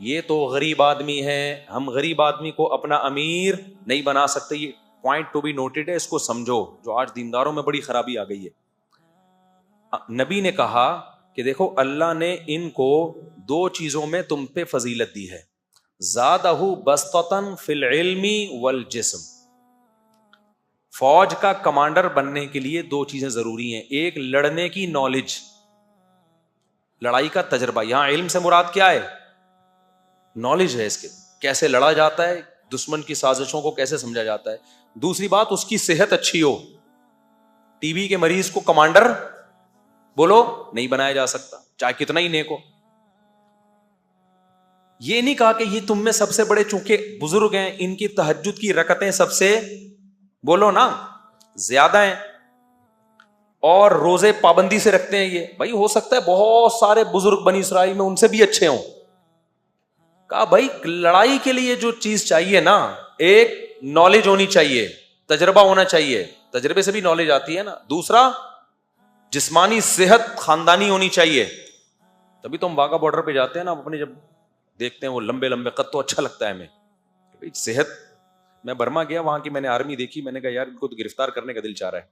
یہ تو غریب آدمی ہے, ہم غریب آدمی کو اپنا امیر نہیں بنا سکتے. یہ پوائنٹ ٹو بی نوٹڈ ہے, اس کو سمجھو, جو آج دینداروں میں بڑی خرابی آ گئی ہے. نبی نے کہا کہ دیکھو اللہ نے ان کو دو چیزوں میں تم پہ فضیلت دی ہے, زادہ بسطتاً فی العلم والجسم. فوج کا کمانڈر بننے کے لیے دو چیزیں ضروری ہیں, ایک لڑنے کی نالج, لڑائی کا تجربہ. یہاں علم سے مراد کیا ہے؟ نالج ہے اس کے, کیسے لڑا جاتا ہے, دشمن کی سازشوں کو کیسے سمجھا جاتا ہے. دوسری بات, اس کی صحت اچھی ہو. ٹی بی کے مریض کو کمانڈر بولو نہیں بنایا جا سکتا, چاہے کتنا ہی نیک ہو. یہ نہیں کہا کہ یہ تم میں سب سے بڑے چونکہ بزرگ ہیں, ان کی تہجد کی رکعتیں سب سے بولو نا زیادہ ہیں, اور روزے پابندی سے رکھتے ہیں. یہ بھائی ہو سکتا ہے بہت سارے بزرگ بنی اسرائیل میں ان سے بھی اچھے ہوں. کہا بھائی لڑائی کے لیے جو چیز چاہیے نا, ایک نالج ہونی چاہیے, تجربہ ہونا چاہیے, تجربے سے بھی نالج آتی ہے نا. دوسرا جسمانی صحت خاندانی ہونی چاہیے. تبھی تو ہم واگا بارڈر پہ جاتے ہیں نا, اپنے جب دیکھتے ہیں وہ لمبے لمبے قد, تو اچھا لگتا ہے ہمیں صحت. میں برما گیا, وہاں کی میں نے آرمی دیکھی, میں نے کہا یار ان کو تو گرفتار کرنے کا دل چاہ رہا ہے.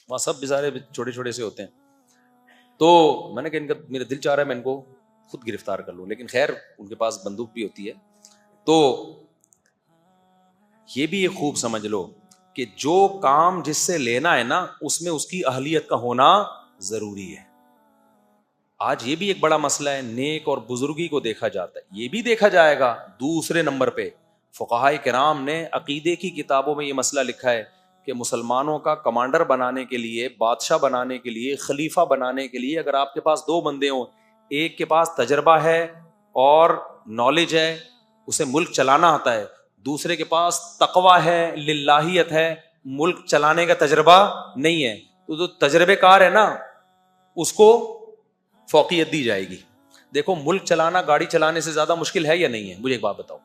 وہاں سب بیچارے چھوٹے چھوٹے سے ہوتے ہیں, تو میں نے کہا ان کا میرا دل چاہ رہا ہے میں ان کو خود گرفتار کر لوں, لیکن خیر ان کے پاس بندوق بھی ہوتی ہے. تو یہ بھی ایک خوب سمجھ لو کہ جو کام جس سے لینا ہے نا, اس میں اس کی اہلیت کا ہونا ضروری ہے. آج یہ بھی ایک بڑا مسئلہ ہے, نیک اور بزرگی کو دیکھا جاتا ہے, یہ بھی دیکھا جائے گا. دوسرے نمبر پہ فقہائے کرام نے عقیدے کی کتابوں میں یہ مسئلہ لکھا ہے کہ مسلمانوں کا کمانڈر بنانے کے لیے, بادشاہ بنانے کے لیے, خلیفہ بنانے کے لیے, اگر آپ کے پاس دو بندے ہوں, ایک کے پاس تجربہ ہے اور نالج ہے, اسے ملک چلانا آتا ہے, دوسرے کے پاس تقویٰ ہے, للہیت ہے, ملک چلانے کا تجربہ نہیں ہے, تو جو تجربے کار ہے نا اس کو فوقیت دی جائے گی. دیکھو ملک چلانا گاڑی چلانے سے زیادہ مشکل ہے یا نہیں ہے؟ مجھے ایک بات بتاؤ.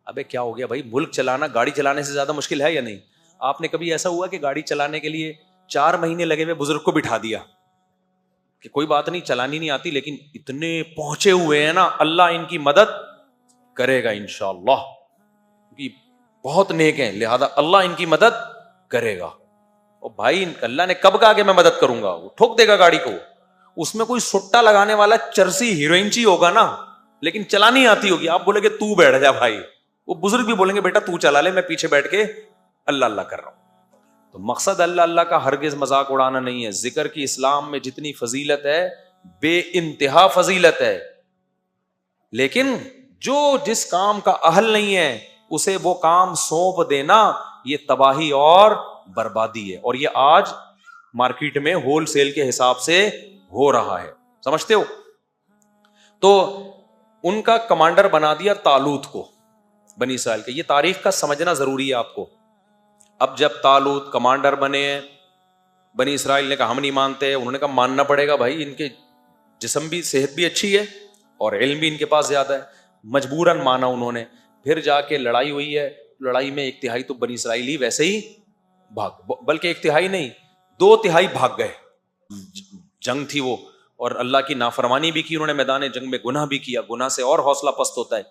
ابے کیا ہو گیا بھائی, ملک چلانا گاڑی چلانے سے زیادہ مشکل ہے یا نہیں؟ آپ نے کبھی ایسا ہوا کہ گاڑی چلانے کے لیے 4 مہینے لگے ہوئے بزرگ کو بٹھا دیا کہ کوئی بات نہیں چلانی نہیں آتی لیکن اتنے پہنچے ہوئے ہیں نا, اللہ ان کی مدد کرے گا انشاءاللہ, کیونکہ بہت نیک ہیں لہذا اللہ ان کی مدد کرے گا. اور بھائی اللہ نے کب کہا کہ میں مدد کروں گا؟ وہ ٹھوک دے گا گاڑی کو. اس میں کوئی سٹا لگانے والا چرسی ہیروئنچی ہوگا نا, لیکن چلانی آتی ہوگی. آپ بولے کہ تو بیٹھ جا بھائی, وہ بزرگ بھی بولیں گے بیٹا تو چلا لے, میں پیچھے بیٹھ کے اللہ اللہ کر رہا ہوں. تو مقصد اللہ اللہ کا ہرگز مذاق اڑانا نہیں ہے. ذکر کی اسلام میں جتنی فضیلت ہے بے انتہا فضیلت ہے, لیکن جو جس کام کا اہل نہیں ہے اسے وہ کام سونپ دینا یہ تباہی اور بربادی ہے. اور یہ آج مارکیٹ میں ہول سیل کے حساب سے ہو رہا ہے, سمجھتے ہو. تو ان کا کمانڈر بنا دیا طالوت کو بنی اسرائیل کے. یہ تاریخ کا سمجھنا ضروری ہے آپ کو. اب جب طالوت کمانڈر بنے ہیں, بنی اسرائیل نے کہا ہم نہیں مانتے, انہوں نے کہا ماننا پڑے گا بھائی, ان کے جسم بھی صحت بھی اچھی ہے اور علم بھی ان کے پاس زیادہ ہے. مجبوراً مانا انہوں نے. پھر جا کے لڑائی ہوئی ہے, لڑائی میں 1/3 تو بنی اسرائیلی ویسے ہی بھاگ, بلکہ 1/3 نہیں 2/3 بھاگ گئے. جنگ تھی وہ, اور اللہ کی نافرمانی بھی کی انہوں نے, میدان جنگ میں گناہ بھی کیا, گناہ سے اور حوصلہ پست ہوتا ہے.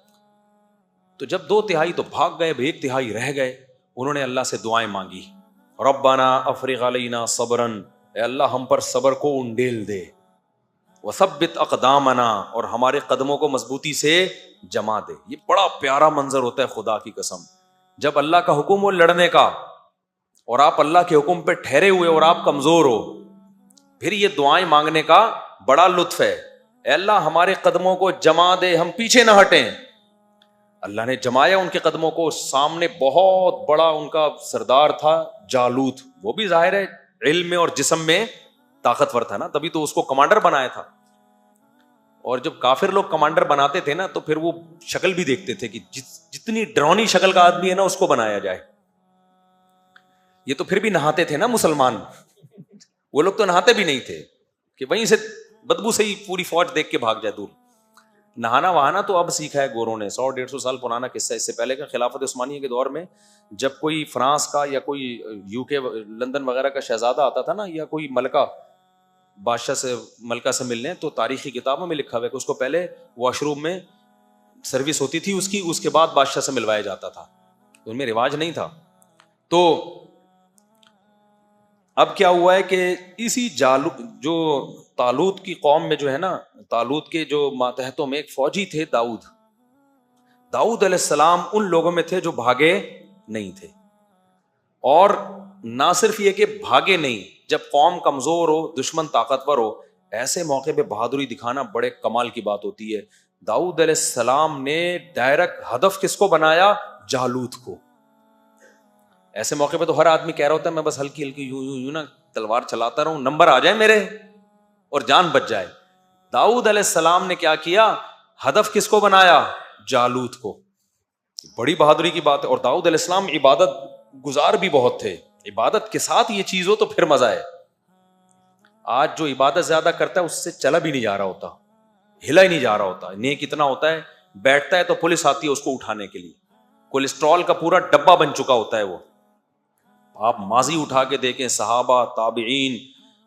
تو جب 2/3 تو بھاگ گئے, 1/3 رہ گئے, انہوں نے اللہ سے دعائیں مانگی, ربنا افرغ علینا صبرا, اے اللہ ہم پر صبر کو انڈیل دے, وثبت اقدامنا, اور ہمارے قدموں کو مضبوطی سے جما دے. یہ بڑا پیارا منظر ہوتا ہے خدا کی قسم, جب اللہ کا حکم ہو لڑنے کا اور آپ اللہ کے حکم پہ ٹھہرے ہوئے اور آپ کمزور ہو, پھر یہ دعائیں مانگنے کا بڑا لطف ہے. اے اللہ ہمارے قدموں کو جما دے, ہم پیچھے نہ ہٹیں. اللہ نے جمایا ان کے قدموں کو. سامنے بہت بڑا ان کا سردار تھا جالوت, وہ بھی ظاہر ہے علم میں اور جسم میں طاقتور تھا نا, تبھی تو اس کو کمانڈر بنایا تھا. اور جب کافر لوگ کمانڈر بناتے تھے نا تو پھر وہ شکل بھی دیکھتے تھے کہ جتنی ڈرونی شکل کا آدمی ہے نا اس کو بنایا جائے. یہ تو پھر بھی نہاتے تھے نا مسلمان, وہ لوگ تو نہاتے بھی نہیں تھے کہ وہیں سے بدبو سے ہی پوری فوج دیکھ کے بھاگ جائے دور. نہانا وہانا تو اب سیکھا ہے گوروں نے, 100-150 سال پرانا قصہ. اس سے پہلے کا خلافت عثمانیہ کے دور میں جب کوئی فرانس کا یا کوئی UK لندن وغیرہ کا شہزادہ آتا تھا نا, یا کوئی ملکہ, بادشاہ سے ملکہ سے ملنے, تو تاریخی کتابوں میں لکھا ہوا ہے کہ اس کو پہلے واش روم میں سروس ہوتی تھی اس کی, اس کے بعد بادشاہ سے ملوایا جاتا تھا, ان میں رواج نہیں تھا. تو اب کیا ہوا ہے کہ اسی جو طالوت کی قوم میں جو ہے نا, طالوت کے جو ماتحتوں میں ایک فوجی تھے داؤد علیہ السلام, ان لوگوں میں تھے جو بھاگے نہیں تھے. اور نہ صرف یہ کہ بھاگے نہیں, جب قوم کمزور ہو, دشمن طاقتور ہو, ایسے موقع پہ بہادری دکھانا بڑے کمال کی بات ہوتی ہے. داؤد علیہ السلام نے ڈائریکٹ ہدف کس کو بنایا؟ جالوت کو. ایسے موقع پہ تو ہر آدمی کہہ رہا ہوتا ہے میں بس ہلکی ہلکی یوں نا تلوار چلاتا رہوں, نمبر آ جائے میرے اور جان بچ جائے. داؤد علیہ السلام نے کیا کیا؟ ہدف کس کو بنایا؟ جالوت کو. بڑی بہادری کی بات ہے. اور داؤد علیہ السلام عبادت گزار بھی بہت تھے, عبادت کے ساتھ یہ چیز ہو تو پھر مزہ ہے. آج جو عبادت زیادہ کرتا ہے اس سے چلا بھی نہیں جا رہا ہوتا, ہلا ہی نہیں جا رہا ہوتا. نیک اتنا ہوتا ہے, بیٹھتا ہے تو پولیس آتی ہے اس کو اٹھانے کے لیے, کولیسٹرول کا پورا ڈبہ بن چکا ہوتا ہے وہ. آپ ماضی اٹھا کے دیکھیں, صحابہ, تابعین,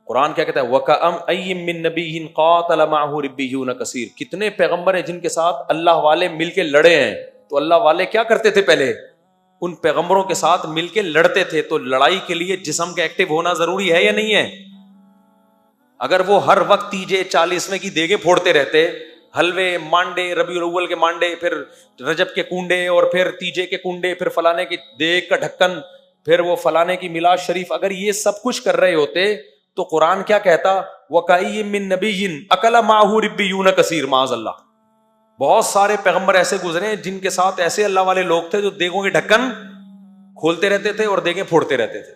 قرآن کیا کہتا ہے؟ وَكَأَمْ أَيِّم مِّن نَبِيٍّ قَاتَلَ مَعَهُ رِبِّيُّونَ كَثِيرٌ. کتنے پیغمبر ہیں جن کے ساتھ اللہ والے مل کے لڑے ہیں. تو اللہ والے کیا کرتے تھے؟ پہلے ان پیغمبروں کے ساتھ مل کے لڑتے تھے. تو لڑائی کے لیے جسم کا ایکٹیو ہونا ضروری ہے یا نہیں ہے؟ اگر وہ ہر وقت تیجے 40ویں کی دیگیں پھوڑتے رہتے, حلوے, مانڈے, ربیع الاول کے مانڈے, پھر رجب کے کنڈے, اور پھر تیجے کے کنڈے, پھر فلانے کی دیگ کا ڈھکن, پھر وہ فلانے کی میلاد شریف, اگر یہ سب کچھ کر رہے ہوتے تو قرآن کیا کہتا؟ وَكَأَيٍّ مِّن نَبِيٍّ أَكَلَ مَعَهُ رِبِّيُّونَ كَثِيرٌ. معاذ اللہ, بہت سارے پیغمبر ایسے گزرے ہیں جن کے ساتھ ایسے اللہ والے لوگ تھے جو دیگوں کے ڈھکن کھولتے رہتے تھے اور دیگیں پھوڑتے رہتے تھے.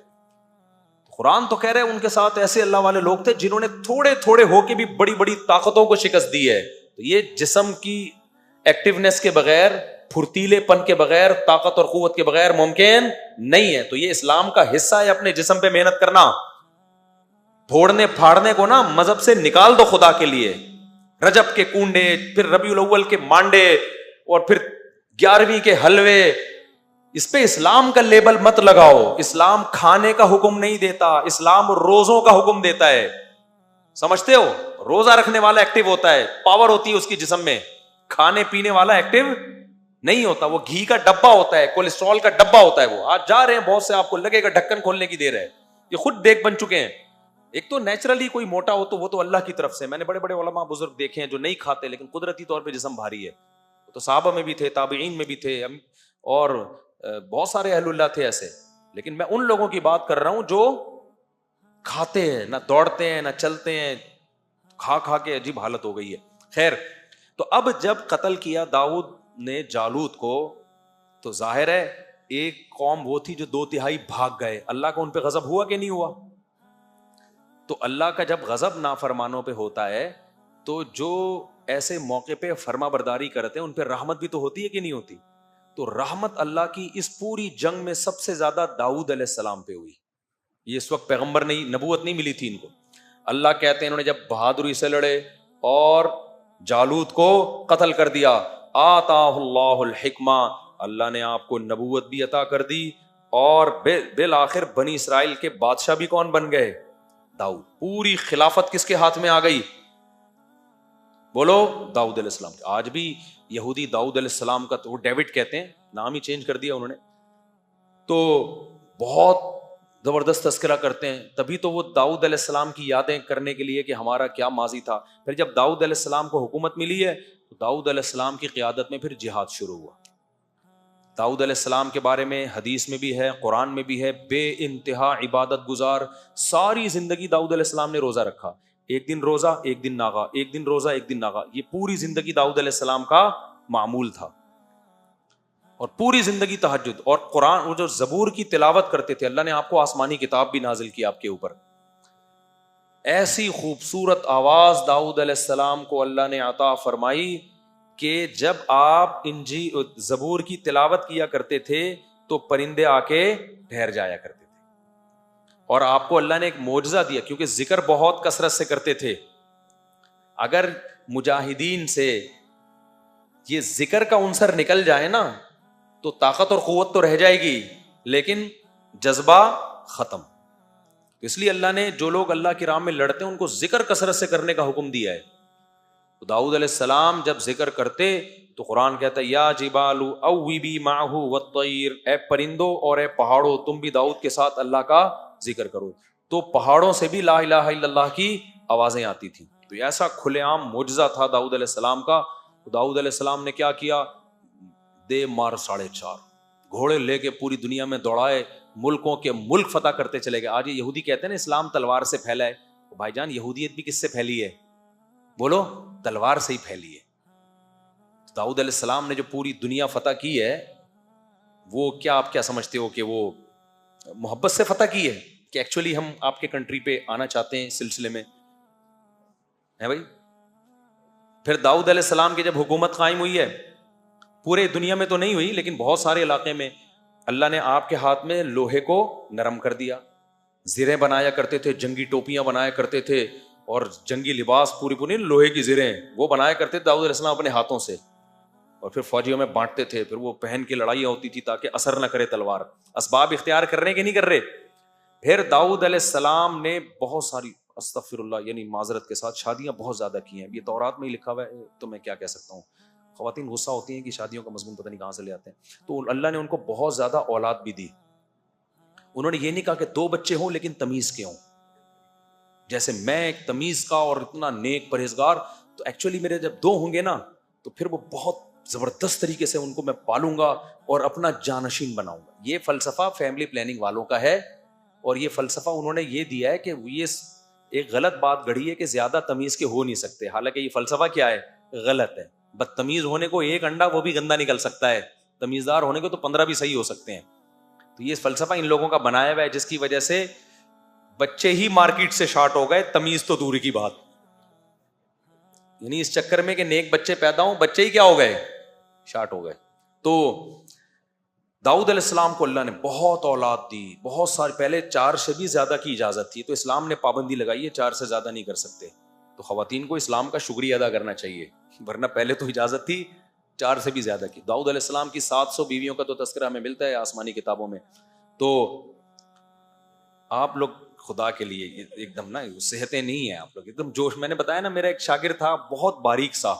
قرآن تو کہہ رہے ہیں ان کے ساتھ ایسے اللہ والے لوگ تھے جنہوں نے تھوڑے تھوڑے ہو کے بھی بڑی بڑی طاقتوں کو شکست دی ہے. تو یہ جسم کی ایکٹیونیس کے بغیر, پھرتیلے پن کے بغیر, طاقت اور قوت کے بغیر ممکن نہیں ہے. تو یہ اسلام کا حصہ ہے اپنے جسم پہ محنت کرنا. پھوڑنے پھاڑنے کو نا مذہب سے نکال دو خدا کے لیے. رجب کے کنڈے, پھر ربیع الاول کے مانڈے, اور پھر 11ویں کے حلوے, اس پہ اسلام کا لیبل مت لگاؤ. اسلام کھانے کا حکم نہیں دیتا, اسلام روزوں کا حکم دیتا ہے. سمجھتے ہو؟ روزہ رکھنے والا ایکٹیو ہوتا ہے, پاور ہوتی ہے اس کی جسم میں. کھانے پینے والا ایکٹیو نہیں ہوتا, وہ گھی کا ڈبہ ہوتا ہے, کولیسٹرول کا ڈبہ ہوتا ہے. وہ آج جا رہے ہیں بہت سے, آپ کو لگے گا ڈھکن کھولنے کی دیر ہے, یہ خود دیکھ بن چکے ہیں. ایک تو نیچرلی کوئی موٹا ہو تو وہ تو اللہ کی طرف سے. میں نے بڑے بڑے علماء بزرگ دیکھے ہیں جو نہیں کھاتے لیکن قدرتی طور پہ جسم بھاری ہے. تو صحابہ میں بھی تھے, تابعین میں بھی تھے, اور بہت سارے اہل اللہ تھے ایسے. لیکن میں ان لوگوں کی بات کر رہا ہوں جو کھاتے ہیں, نہ دوڑتے ہیں نہ چلتے ہیں, کھا کھا کے عجیب حالت ہو گئی ہے. خیر, تو اب جب قتل کیا داؤد نے جالوت کو, تو ظاہر ہے ایک قوم وہ تھی جو 2/3 بھاگ گئے. اللہ کا ان پہ غضب ہوا کہ نہیں ہوا؟ تو اللہ کا جب غضب نافرمانوں پہ ہوتا ہے تو جو ایسے موقع پہ فرما برداری کرتے ہیں ان پہ رحمت بھی تو ہوتی ہے کہ نہیں ہوتی؟ تو رحمت اللہ کی اس پوری جنگ میں سب سے زیادہ داؤد علیہ السلام پہ ہوئی. یہ اس وقت پیغمبر نہیں, نبوت نہیں ملی تھی ان کو. اللہ کہتے ہیں انہوں نے جب بہادری سے لڑے اور جالوت کو قتل کر دیا, آتاہ اللہ الحکمہ, اللہ نے آپ کو نبوت بھی عطا کر دی, اور بالآخر بنی اسرائیل کے بادشاہ بھی کون بن گئے؟ داؤد. پوری خلافت کس کے ہاتھ میں آ گئی؟ بولو, داؤد علیہ السلام. آج بھی یہودی داؤد علیہ السلام کا, تو وہ ڈیوڈ کہتے ہیں, نام ہی چینج کر دیا انہوں نے, تو بہت زبردست تذکرہ کرتے ہیں. تبھی تو وہ داؤد علیہ السلام کی یادیں کرنے کے لیے کہ ہمارا کیا ماضی تھا. پھر جب داؤد علیہ السلام کو حکومت ملی ہے تو داؤد علیہ السلام کی قیادت میں پھر جہاد شروع ہوا. داؤد علیہ السلام کے بارے میں حدیث میں بھی ہے, قرآن میں بھی ہے, بے انتہا عبادت گزار. ساری زندگی داؤد علیہ السلام نے روزہ رکھا, ایک دن روزہ ایک دن ناغا, ایک دن روزہ ایک دن ناغا. یہ پوری زندگی داؤد علیہ السلام کا معمول تھا. اور پوری زندگی تہجد, اور قرآن, وہ جو زبور کی تلاوت کرتے تھے. اللہ نے آپ کو آسمانی کتاب بھی نازل کی آپ کے اوپر. ایسی خوبصورت آواز داؤد علیہ السلام کو اللہ نے عطا فرمائی کہ جب آپ زبور کی تلاوت کیا کرتے تھے تو پرندے آ کے ٹھہر جایا کرتے تھے. اور آپ کو اللہ نے ایک معجزہ دیا, کیونکہ ذکر بہت کثرت سے کرتے تھے. اگر مجاہدین سے یہ ذکر کا عنصر نکل جائے نا تو طاقت اور قوت تو رہ جائے گی لیکن جذبہ ختم. تو اس لیے اللہ نے جو لوگ اللہ کی راہ میں لڑتے ہیں ان کو ذکر کثرت سے کرنے کا حکم دیا ہے. تو داؤد علیہ السلام جب ذکر کرتے تو قرآن کہتا ہے یا جبال اوبی معہ والطیر، اے پرندوں اور اے پہاڑوں تم بھی داؤد کے ساتھ اللہ کا ذکر کرو. تو پہاڑوں سے بھی لا الہ الا اللہ کی آوازیں آتی تھیں. تو ایسا کھلے عام معجزہ تھا داؤد علیہ السلام کا. تو داؤد علیہ السلام نے کیا کیا؟ دے مار 4.5 گھوڑے لے کے پوری دنیا میں دوڑائے، ملکوں کے ملک فتح کرتے چلے گئے. آج یہ یہودی کہتے ہیں نا اسلام تلوار سے پھیلا ہے. بھائی جان یہودیت بھی کس سے پھیلی ہے؟ بولو، تلوار سے ہی پھیلی ہے. داؤد علیہ السلام نے جو پوری دنیا فتح کی ہے وہ کیا آپ کیا سمجھتے ہو کہ وہ محبت سے فتح کی ہے کہ ایکچولی ہم آپ کے کنٹری پہ آنا چاہتے ہیں سلسلے میں ہے بھائی؟ پھر داؤد علیہ السلام کی جب حکومت قائم ہوئی ہے، پورے دنیا میں تو نہیں ہوئی لیکن بہت سارے علاقے میں اللہ نے آپ کے ہاتھ میں لوہے کو نرم کر دیا. زریں بنایا کرتے تھے، جنگی ٹوپیاں بنایا کرتے تھے اور جنگی لباس پوری لوہے کی زریں وہ بنایا کرتے تھے داؤد علیہ السلام اپنے ہاتھوں سے، اور پھر فوجیوں میں بانٹتے تھے. پھر وہ پہن کے لڑائیاں ہوتی تھی تاکہ اثر نہ کرے تلوار. اسباب اختیار کر رہے ہیں کہ نہیں کر رہے؟ پھر داؤد علیہ السلام نے بہت ساری استغفر اللہ یعنی معذرت کے ساتھ شادیاں بہت زیادہ کی ہیں. یہ تورات میں ہی لکھا ہوا ہے تو میں کیا کہہ سکتا ہوں. خواتین غصہ ہوتی ہیں کہ شادیوں کا مضمون پتہ نہیں کہاں سے لے آتے ہیں. تو اللہ نے ان کو بہت زیادہ اولاد بھی دی. انہوں نے یہ نہیں کہا کہ 2 بچے ہوں لیکن تمیز کے ہوں، جیسے میں ایک تمیز کا اور اتنا نیک پرہیزگار، تو ایکچولی میرے جب 2 ہوں گے نا تو پھر وہ بہت زبردست طریقے سے ان کو میں پالوں گا اور اپنا جانشین بناؤں گا. یہ فلسفہ فیملی پلاننگ والوں کا ہے، اور یہ فلسفہ انہوں نے یہ دیا ہے کہ یہ ایک غلط بات گڑھی ہے کہ زیادہ تمیز کے ہو نہیں سکتے. حالانکہ یہ فلسفہ کیا ہے؟ غلط ہے. بدتمیز ہونے کو 1 انڈا وہ بھی گندا نکل سکتا ہے، تمیزدار ہونے کو تو 15 بھی صحیح ہو سکتے ہیں. تو یہ فلسفہ ان لوگوں کا بنایا ہوا ہے جس کی وجہ سے بچے ہی مارکیٹ سے شارٹ ہو گئے، تمیز تو دوری کی بات. یعنی اس چکر میں کہ نیک بچے پیدا ہوں، بچے ہی کیا ہو گئے؟ شارٹ ہو گئے. تو داؤد علیہ السلام کو اللہ نے بہت اولاد دی، بہت سارے. پہلے 4 سے بھی زیادہ کی اجازت تھی تو اسلام نے پابندی لگائی ہے 4 سے زیادہ نہیں کر سکتے. تو خواتین کو اسلام کا شکریہ ادا کرنا چاہیے، ورنہ پہلے تو اجازت تھی 4 سے بھی زیادہ کی. داؤد علیہ السلام کی 700 بیویوں کا تو تذکرہ ہمیں ملتا ہے آسمانی کتابوں میں. تو آپ لوگ خدا کے لیے ایک دم نا صحتیں نہیں ہیں، آپ لوگ ایک دم جوش. میں نے بتایا نا میرا ایک شاگرد تھا بہت باریک سا،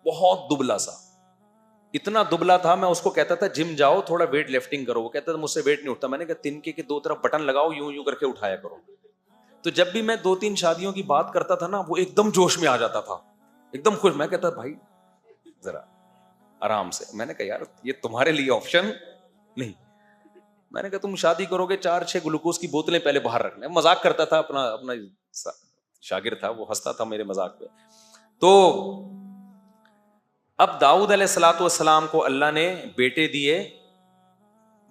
بہت دبلا سا، اتنا دبلا تھا میں اس کو کہتا تھا جم جاؤ تھوڑا ویٹ لفٹنگ کرو. وہ کہتا تھا مجھ سے ویٹ نہیں اٹھتا. میں نے کہا تنکے کے 2 طرف بٹن لگاؤ، یوں کر کے اٹھایا کرو. تو جب بھی میں 2-3 شادیوں کی بات کرتا تھا نا وہ ایک دم جوش میں آ جاتا تھا، ایک دم خوش. میں کہتا بھائی ذرا آرام سے. میں نے کہا یار یہ تمہارے لیے آپشن نہیں. میں نے کہا تم شادی کرو گے 4-6 گلوکوز کی بوتلیں پہلے باہر رکھنا. مذاق کرتا تھا، اپنا شاگرد تھا وہ، ہنستا تھا میرے مذاق پہ. تو اب داؤد علیہ الصلوۃ والسلام کو اللہ نے بیٹے دیے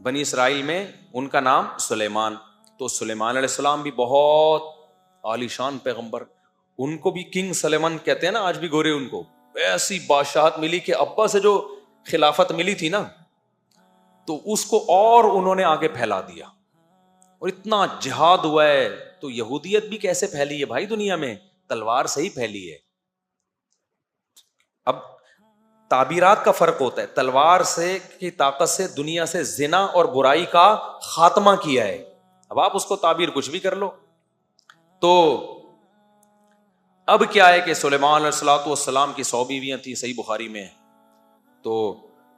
بنی اسرائیل میں، ان کا نام سلیمان. تو سلیمان علیہ السلام بھی بہت عالی شان پیغمبر، ان کو بھی کنگ سلیمان کہتے ہیں نا آج بھی گورے. ان کو ایسی بادشاہت ملی کہ ابا سے جو خلافت ملی تھی نا تو اس کو اور انہوں نے آگے پھیلا دیا، اور اتنا جہاد ہوا ہے. تو یہودیت بھی کیسے پھیلی ہے بھائی دنیا میں؟ تلوار سے ہی پھیلی ہے. اب تعبیرات کا فرق ہوتا ہے. تلوار سے کی طاقت سے دنیا سے زنا اور برائی کا خاتمہ کیا ہے. اب آپ اس کو تعبیر کچھ بھی کر لو. تو اب کیا ہے کہ سلیمان علیہ الصلوۃ والسلام کی 100 بیویاں تھیں، صحیح بخاری میں. تو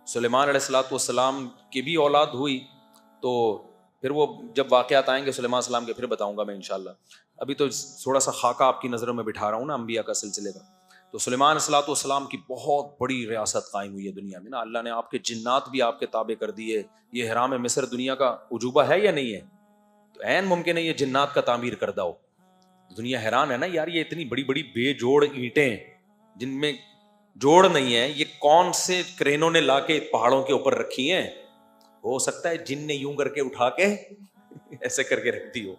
سلیمان علیہ الصلوۃ والسلام کی بھی اولاد ہوئی. تو پھر وہ جب واقعات آئیں گے سلیمان علیہ السلام کے پھر بتاؤں گا میں انشاءاللہ. ابھی تو تھوڑا سا خاکہ آپ کی نظروں میں بٹھا رہا ہوں نا انبیاء کا سلسلے کا. تو سلیمان علیہ الصلوۃ والسلام کی بہت بڑی ریاست قائم ہوئی ہے دنیا میں نا. اللہ نے آپ کے جنات بھی آپ کے تابع کر دیے. یہ حرام مصر دنیا کا عجوبہ ہے یا نہیں ہے؟ تو عین ممکن ہے یہ جنات کا تعمیر کردہ ہو. دنیا حیران ہے نا یار، یہ اتنی بڑی بڑی بے جوڑ اینٹیں جن میں جوڑ نہیں ہے، یہ کون سے کرینوں نے لا کے پہاڑوں کے اوپر رکھی ہیں؟ ہو سکتا ہے جن نے یوں کر کے اٹھا کے ایسے کر کے رکھ دی ہو.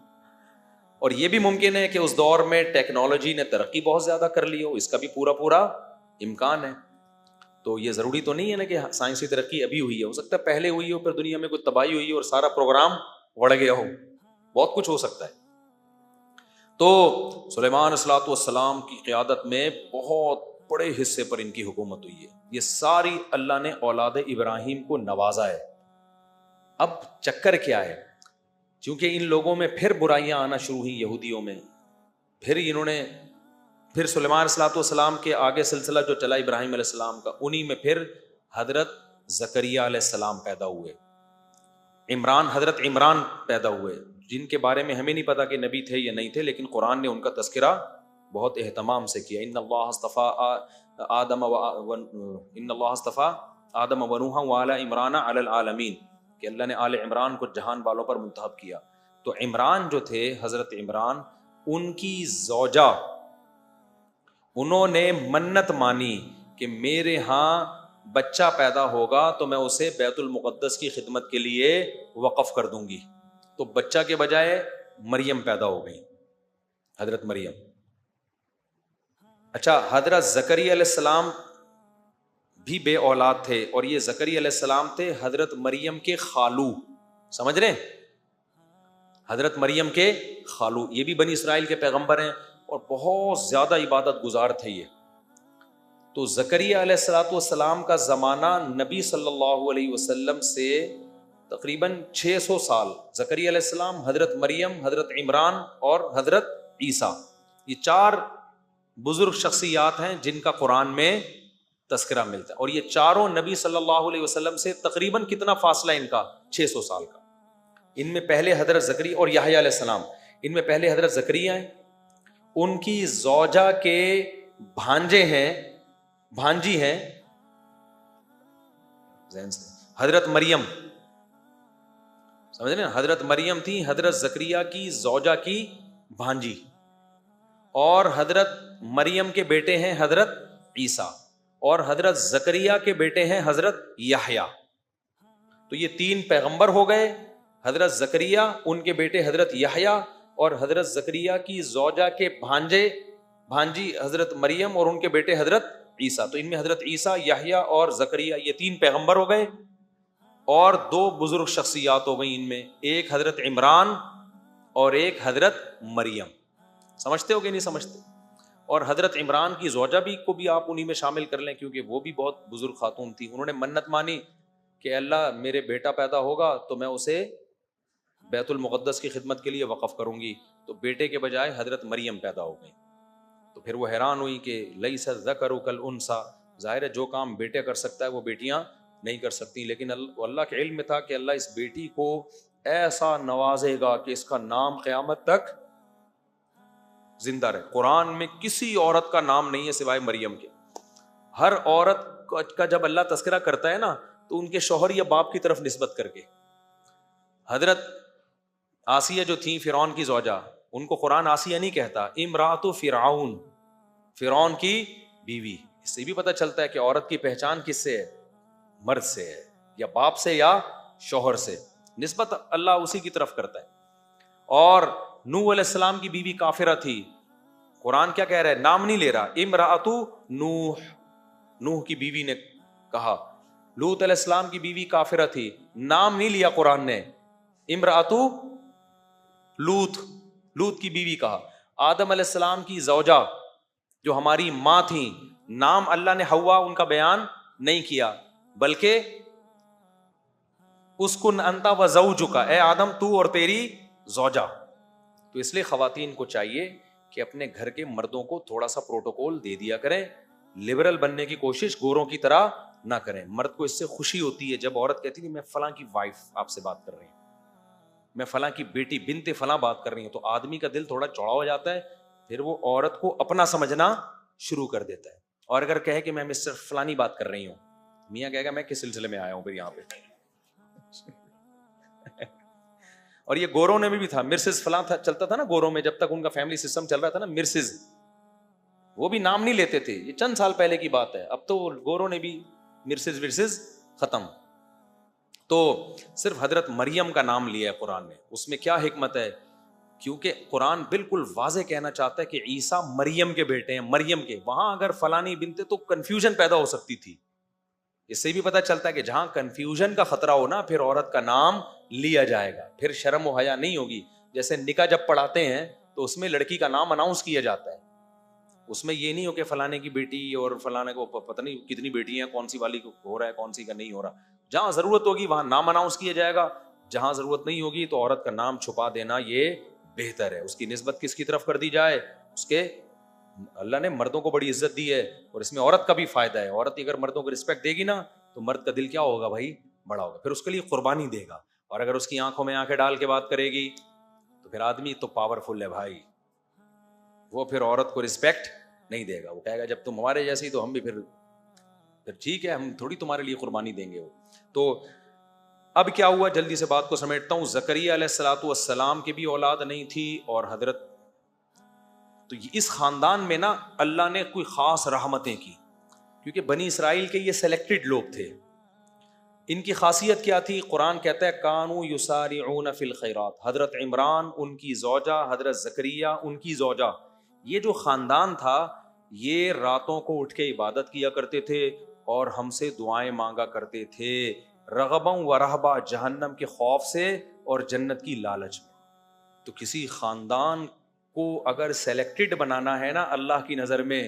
اور یہ بھی ممکن ہے کہ اس دور میں ٹیکنالوجی نے ترقی بہت زیادہ کر لی ہو، اس کا بھی پورا امکان ہے. تو یہ ضروری تو نہیں ہے نا کہ سائنسی ترقی ابھی ہوئی ہے، ہو سکتا ہے پہلے ہوئی ہو، پھر دنیا میں کوئی تباہی ہوئی اور سارا پروگرام اڑ گیا ہو. بہت کچھ ہو سکتا ہے. تو سلیمان علیہ الصلوۃ والسلام کی قیادت میں بہت بڑے حصے پر ان کی حکومت ہوئی ہے. یہ ساری اللہ نے اولاد ابراہیم کو نوازا ہے. اب چکر کیا ہے؟ چونکہ ان لوگوں میں پھر برائیاں آنا شروع ہوئی یہودیوں میں، پھر سلیمان علیہ السلام کے آگے سلسلہ جو چلا ابراہیم علیہ السلام کا، انہی میں پھر حضرت زکریا علیہ السلام پیدا ہوئے، حضرت عمران پیدا ہوئے، جن کے بارے میں ہمیں نہیں پتا کہ نبی تھے یا نہیں تھے، لیکن قرآن نے ان کا تذکرہ بہت اہتمام سے کیا. ان اللہ اصطفیٰ آدم و نوحا وآل عمران علی العالمین، کہ اللہ نے آل عمران کو جہان والوں پر منتخب کیا. تو عمران جو تھے، حضرت عمران، ان کی زوجہ، انہوں نے منت مانی کہ میرے ہاں بچہ پیدا ہوگا تو میں اسے بیت المقدس کی خدمت کے لیے وقف کر دوں گی. تو بچہ کے بجائے مریم پیدا ہو گئی، حضرت مریم. اچھا، حضرت زکریا علیہ السلام بھی بے اولاد تھے، اور یہ زکریا علیہ السلام تھے حضرت مریم کے خالو. سمجھ رہے ہیں؟ حضرت مریم کے خالو، یہ بھی بنی اسرائیل کے پیغمبر ہیں اور بہت زیادہ عبادت گزار تھے یہ. تو زکریا علیہ السلام کا زمانہ نبی صلی اللہ علیہ وسلم سے تقریباً 600 سال. زکریا علیہ السلام، حضرت مریم، حضرت عمران اور حضرت عیسیٰ، یہ 4 بزرگ شخصیات ہیں جن کا قرآن میں تذکرہ ملتا ہے. اور یہ چاروں نبی صلی اللہ علیہ وسلم سے تقریباً کتنا فاصلہ ان کا؟ 600 سال کا. ان میں پہلے حضرت زکریا اور یحییٰ علیہ السلام، ان میں پہلے حضرت زکریا ہیں، ان کی زوجہ کے بھانجی ہیں حضرت مریم. سمجھ رہے ہیں؟ حضرت مریم تھی حضرت زکریا کی زوجہ کی بھانجی، اور حضرت مریم کے بیٹے ہیں حضرت عیسیٰ، اور حضرت زکریا کے بیٹے ہیں حضرت یحییٰ. تو یہ 3 پیغمبر ہو گئے، حضرت زکریا، ان کے بیٹے حضرت یحییٰ، اور حضرت زکریا کی زوجہ کے بھانجی حضرت مریم اور ان کے بیٹے حضرت عیسیٰ. تو ان میں حضرت عیسیٰ، یحییٰ اور زکریا، یہ 3 پیغمبر ہو گئے، اور 2 بزرگ شخصیات ہو گئی ان میں، ایک حضرت عمران اور ایک حضرت مریم. سمجھتے ہو کہ نہیں سمجھتے؟ اور حضرت عمران کی زوجہ کو بھی آپ انہی میں شامل کر لیں، کیونکہ وہ بھی بہت بزرگ خاتون تھی. انہوں نے منت مانی کہ اللہ میرے بیٹا پیدا ہوگا تو میں اسے بیت المقدس کی خدمت کے لیے وقف کروں گی. تو بیٹے کے بجائے حضرت مریم پیدا ہو گئی. تو پھر وہ حیران ہوئی کہ لیس الذکر کالانثیٰ، ظاہر ہے جو کام بیٹے کر سکتا ہے وہ بیٹیاں نہیں کر سکتی. لیکن اللہ کے علم میں تھا کہ اللہ اس بیٹی کو ایسا نوازے گا کہ اس کا نام قیامت تک زندہ رہے. قرآن میں کسی عورت کا نام نہیں ہے سوائے مریم کے. ہر عورت کا جب اللہ تذکرہ کرتا ہے نا تو ان کے شوہر یا باپ کی طرف نسبت کر کے. حضرت آسیہ جو تھیں فرعون کی زوجہ، ان کو قرآن آسیہ نہیں کہتا، امرأۃ فرعون، فرعون کی بیوی. اس سے بھی پتہ چلتا ہے کہ عورت کی پہچان کس سے ہے؟ مرد سے ہے، یا باپ سے یا شوہر سے. نسبت اللہ اسی کی طرف کرتا ہے. اور نوح علیہ السلام کی بیوی کافرہ تھی. قرآن کیا کہہ رہا ہے؟ نام نہیں لے رہا، امرأۃ نوح، نوح کی بیوی نے کہا. لوط علیہ السلام کی بیوی کافرہ تھی، نام نہیں لیا قرآن نے، امرأۃ لوط، لوط کی بیوی کہا. آدم علیہ السلام کی زوجہ جو ہماری ماں تھیں، نام اللہ نے حوا ان کا بیان نہیں کیا، بلکہ اسکن انت و زوجک، اے آدم تو اور تیری زوجہ. تو اس لیے خواتین کو چاہیے کہ اپنے گھر کے مردوں کو تھوڑا سا پروٹوکول دے دیا کریں، لبرل بننے کی کوشش گوروں کی طرح نہ کریں. مرد کو اس سے خوشی ہوتی ہے جب عورت کہتی ہے میں فلاں کی وائف آپ سے بات کر رہی ہوں، میں فلاں کی بیٹی بنت فلاں بات کر رہی ہوں، تو آدمی کا دل تھوڑا چوڑا ہو جاتا ہے، پھر وہ عورت کو اپنا سمجھنا شروع کر دیتا ہے. اور اگر کہے کہ میں مسٹر فلانی بات کر رہی ہوں، میاں کہے گا میں کس سلسلے میں آیا ہوں پھر یہاں پہ. اور یہ گوروں نے بھی تھا، مرسز فلاں تھا، چلتا تھا نا گوروں میں، جب تک ان کا فیملی سسٹم چل رہا تھا نا، مرسز، وہ بھی نام نہیں لیتے تھے. یہ چند سال پہلے کی بات ہے، اب تو گوروں نے بھی مرسز ورسز ختم. تو صرف حضرت مریم کا نام لیا ہے قرآن نے. اس میں کیا حکمت ہے؟ کیونکہ قرآن بالکل واضح کہنا چاہتا ہے کہ عیسیٰ مریم کے بیٹے ہیں، مریم کے. وہاں اگر فلانی بنتے تو کنفیوژن پیدا ہو سکتی تھی. اس سے بھی پتہ چلتا ہے کہ جہاں کنفیوژن کا خطرہ ہو نا، پھر عورت کا نام لیا جائے گا، پھر شرم و حیا نہیں ہوگی. جیسے نکاح جب پڑھاتے ہیں تو اس میں لڑکی کا نام اناؤنس کیا جاتا ہے، اس میں یہ نہیں ہو کہ فلانے کی بیٹی اور فلانے کو پتہ نہیں کتنی بیٹی ہیں، کون سی والی کو ہو رہا ہے کون سی کا نہیں ہو رہا. جہاں ضرورت ہوگی وہاں نام اناؤنس کیا جائے گا، جہاں ضرورت نہیں ہوگی تو عورت کا نام چھپا دینا یہ بہتر ہے. اس کی نسبت کس کی طرف کر دی جائے؟ اس کے اللہ نے مردوں کو بڑی عزت دی ہے اور اس میں عورت کا بھی فائدہ ہے. عورت اگر مردوں کو رسپیکٹ دے گی نا تو مرد کا دل کیا ہوگا بھائی؟ بڑا ہوگا, پھر اس کے لیے قربانی دے گا. اور اگر اس کی آنکھوں میں آنکھیں ڈال کے بات کرے گی تو پھر آدمی تو پاورفل ہے بھائی, وہ پھر عورت کو رسپیکٹ نہیں دے گا. وہ کہے گا جب تم ہمارے جیسی تو ہم بھی پھر ٹھیک ہے, ہم تھوڑی تمہارے لیے قربانی دیں گے. وہ تو اب کیا ہوا, جلدی سے بات کو سمیٹتا ہوں. زکریا علیہ الصلوۃ والسلام کی بھی اولاد نہیں تھی, اور حضرت تو اس خاندان میں نا اللہ نے کوئی خاص رحمتیں کی, کیونکہ بنی اسرائیل کے یہ سلیکٹڈ لوگ تھے. ان کی خاصیت کیا تھی؟ قرآن کہتا ہے کانوا یسارعون فی الخیرات. حضرت عمران ان کی زوجہ, حضرت زکریا ان کی زوجہ, یہ جو خاندان تھا یہ راتوں کو اٹھ کے عبادت کیا کرتے تھے اور ہم سے دعائیں مانگا کرتے تھے, رغبا و رہبا, جہنم کے خوف سے اور جنت کی لالچ میں. تو کسی خاندان کو اگر سلیکٹڈ بنانا ہے نا اللہ کی نظر میں,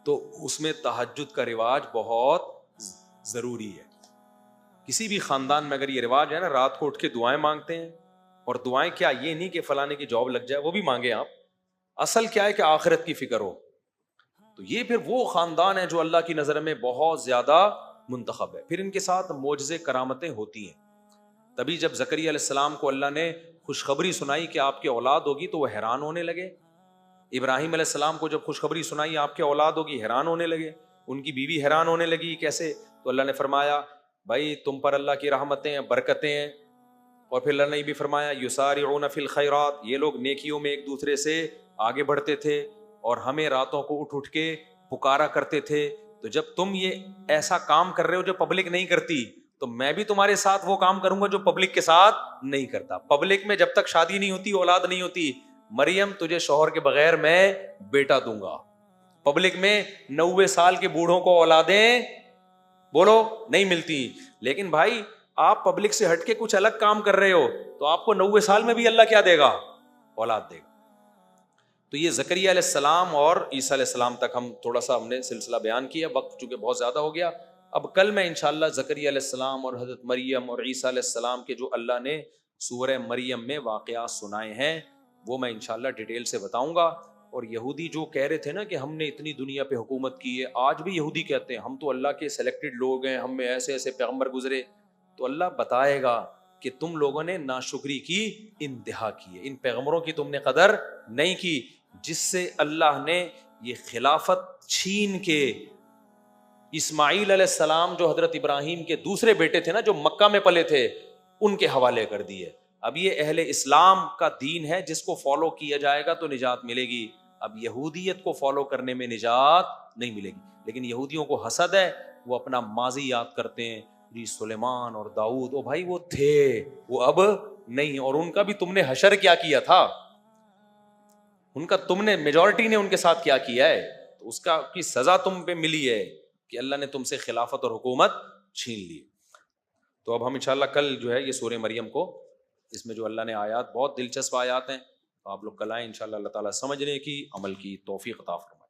تو اس میں تہجد کا رواج بہت ضروری ہے. کسی بھی خاندان میں اگر یہ رواج ہے نا رات کو اٹھ کے دعائیں مانگتے ہیں, اور دعائیں کیا یہ نہیں کہ فلانے کی جاب لگ جائے, وہ بھی مانگے آپ, اصل کیا ہے کہ آخرت کی فکر ہو, تو یہ پھر وہ خاندان ہے جو اللہ کی نظر میں بہت زیادہ منتخب ہے. پھر ان کے ساتھ معجزے کرامتیں ہوتی ہیں. تبھی جب زکریا علیہ السلام کو اللہ نے خوشخبری سنائی کہ آپ کی اولاد ہوگی تو وہ حیران ہونے لگے. ابراہیم علیہ السلام کو جب خوشخبری سنائی آپ کی اولاد ہوگی, حیران ہونے لگے. ان کی بیوی حیران ہونے لگی, کیسے؟ تو اللہ نے فرمایا بھائی تم پر اللہ کی رحمتیں ہیں, برکتیں ہیں. اور پھر اللہ نے بھی فرمایا یسارعون فی الخیرات, یہ لوگ نیکیوں میں ایک دوسرے سے آگے بڑھتے تھے اور ہمیں راتوں کو اٹھ اٹھ کے پکارا کرتے تھے. تو جب تم یہ ایسا کام کر رہے ہو جو پبلک نہیں کرتی, تو میں بھی تمہارے ساتھ وہ کام کروں گا جو پبلک کے ساتھ نہیں کرتا. پبلک میں جب تک شادی نہیں ہوتی, اولاد نہیں ہوتی, مریم تجھے شوہر کے بغیر میں بیٹا دوں گا. پبلک میں 90 سال کے بوڑھوں کو اولادیں بولو نہیں ملتی. لیکن بھائی آپ پبلک سے ہٹ کے کچھ الگ کام کر رہے ہو تو آپ کو 90 سال میں بھی اللہ کیا دے گا؟ اولاد دے گا. تو یہ زکریا علیہ السلام اور عیسیٰ علیہ السلام تک ہم نے سلسلہ بیان کیا. وقت چونکہ بہت زیادہ ہو گیا, اب کل میں انشاءاللہ زکریا علیہ السلام اور حضرت مریم اور عیسیٰ علیہ السلام کے جو اللہ نے سورہ مریم میں واقعات سنائے ہیں وہ میں انشاءاللہ ڈیٹیل سے بتاؤں گا. اور یہودی جو کہہ رہے تھے نا کہ ہم نے اتنی دنیا پہ حکومت کی ہے, آج بھی یہودی کہتے ہیں ہم تو اللہ کے سلیکٹڈ لوگ ہیں, ہم میں ایسے ایسے پیغمبر گزرے. تو اللہ بتائے گا کہ تم لوگوں نے ناشکری کی انتہا کی ہے, ان پیغمبروں کی تم نے قدر نہیں کی, جس سے اللہ نے یہ خلافت چھین کے اسماعیل علیہ السلام جو حضرت ابراہیم کے دوسرے بیٹے تھے نا, جو مکہ میں پلے تھے, ان کے حوالے کر دیے. اب یہ اہل اسلام کا دین ہے, جس کو فالو کیا جائے گا تو نجات ملے گی. اب یہودیت کو فالو کرنے میں نجات نہیں ملے گی. لیکن یہودیوں کو حسد ہے, وہ اپنا ماضی یاد کرتے ہیں, جی سلیمان اور داؤد, او بھائی وہ تھے, وہ اب نہیں. اور ان کا بھی تم نے حشر کیا کیا تھا, ان کا تم نے میجورٹی نے ان کے ساتھ کیا کیا ہے, تو اس کا کی سزا تم پہ ملی ہے کہ اللہ نے تم سے خلافت اور حکومت چھین لی. تو اب ہم انشاءاللہ کل جو ہے یہ سورہ مریم کو, اس میں جو اللہ نے آیات, بہت دلچسپ آیات ہیں, آپ لوگ کل آئیں انشاءاللہ. اللہ تعالیٰ سمجھنے کی, عمل کی توفیق عطا فرمائے.